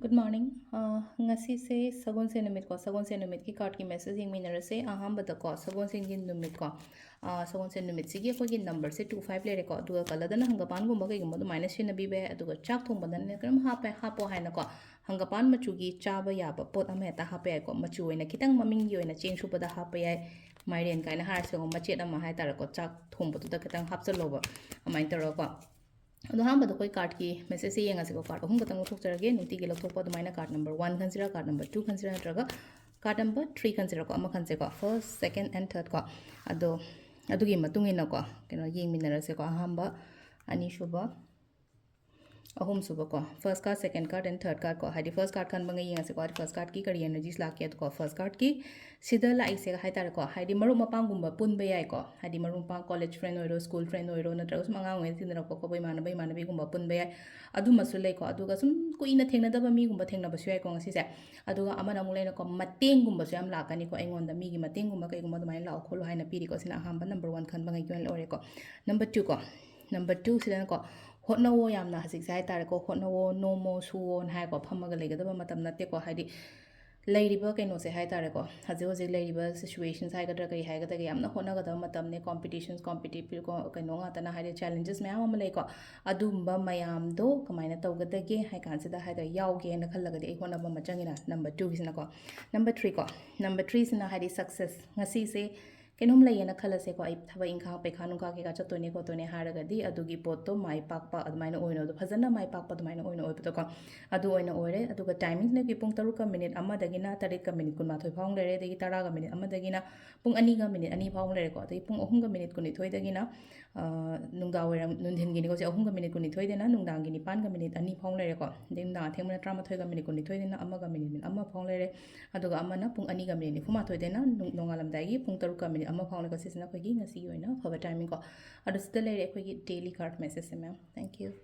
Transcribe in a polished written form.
Good morning. Ngasi se sagun se numit ko sagun se numit ki card ki message yeng minara se aham bata ko sagun se ngin numit ko sagun se numit sigi ko ki number se 25 le ko du kala dana hangapan gumba ke gumba minus sin bi be adu chak thong badan ne kram hapo haina ko hangapan machu gi chaba ya ba pot ame ta hape ko machu ina kitang maming yo ina change su pada hape ai maiden kaina har se ko machet ama hai tar ko chak thong batu da kitang hap chalo ba amain tar ko अदो हम बदो कोई card की message से येंगा से को card हम गतंग थोक चरगे नुती के लथोक पद माइना card number 1 consider card number 2 consider नत्रगा कार्ड नंबर 3 कंसीडर को अमा खनसे को फर्स्ट सेकंड एंड थर्ड को अदो अदुगी मतुंग इन को केनो येंग मिनर से को अहंबा अनीशुबा अहम सुबह को first card second card and third card को हाइडी फर्स्ट कार्ड खान बंगे येंगा से को फर्स्ट कार्ड की करी एनर्जीज लाके तो को फर्स्ट कार्ड की सीधा लाई से हाई तार को हाइडी मरु मपांग गुम्बा पुन बे याई को हाइडी मरु मपांग कॉलेज फ्रेंड होइरो स्कूल फ्रेंड होइरो नत्र उस मंगा होए तिन रको को बई मानबी गुम्बा पुन बे याई अदु मसु लेको अदुगा सुम कुइना थेंगना दबा मी गुम्बा थेंगना बसु याई को ngasi से अदुगा अमन अमु लेना को मतेंग गुम्बा सु याम लाकानी को एंगोंदा मी गी मतेंग गुम्बा कई गुम्बा दुमाई लाओ खोलो हाइना पीरी को सिना हांबा नंबर 1 खन बंgai क्यों ओरे को नंबर 2 सिदा को होटनवो यामना हसिक साइ तारे को होटनवो नोमो सुवो हाय को फमगा लेगदबा मतम नते को हाइदी लेरिबा कैनो से हाय तारे को हजे हजे लेरिबा सिचुएशंस हाय गदर कई हाय गदर यामना होटनगदबा मतम ने कॉम्पिटिशंस कॉम्पिटिटिव को कैनो गातना हाइदे चैलेंजेस मयाम अम लेको अदुम्बा मयाम दो कमाइना तौगदगे हाय कांसिदा हाइदा यावगे न खल्लगदे ए होनबा मचंगिना नंबर 2 गिसना को नंबर 3 सिना हाइदी सक्सेस ngasi से केनोम लेना खलसे को थब इंखा पेखा नुका के चतोने कोतोने हारगदी अदुगी पोतो माइ पाकपा अदमाइना ओइनो दो फजना माइ पाकपा अदमाइना ओइनो ओइबतो को अदु ओइना ओइरे अदुगा टाइमिंग ने की पुंग 3 का मिनिट अमा दगिना 3 का मिनिट कुन माथोय फाउंग लेरे दगी 10 का मिनिट अमा दगिना पुंग 2 का मिनिट 2 फाउंग लेरे को दगी पुंग 3 का मिनिट कुनि थोय दगिना नुंगा ओइरम नुनधिन गिनी को से 3 का मिनिट कुनि थोय देना नुंदांग गिनी 5 का मिनिट 2 फाउंग लेरे को देन ना थेंगमना 13 का मिनिट कुनि थोय देना अमा का मिनिट अमा फाउंग लेरे अदुगा अमा पुंग 2 का मिनिट फुमा थोय देना नोंगालम दागी पुंग 3 का मिनिट अमा फाउंग लेको सिसना खगी ngasi oina phaba timing ko adu sida lere khoi gi daily card message se ma'am thank you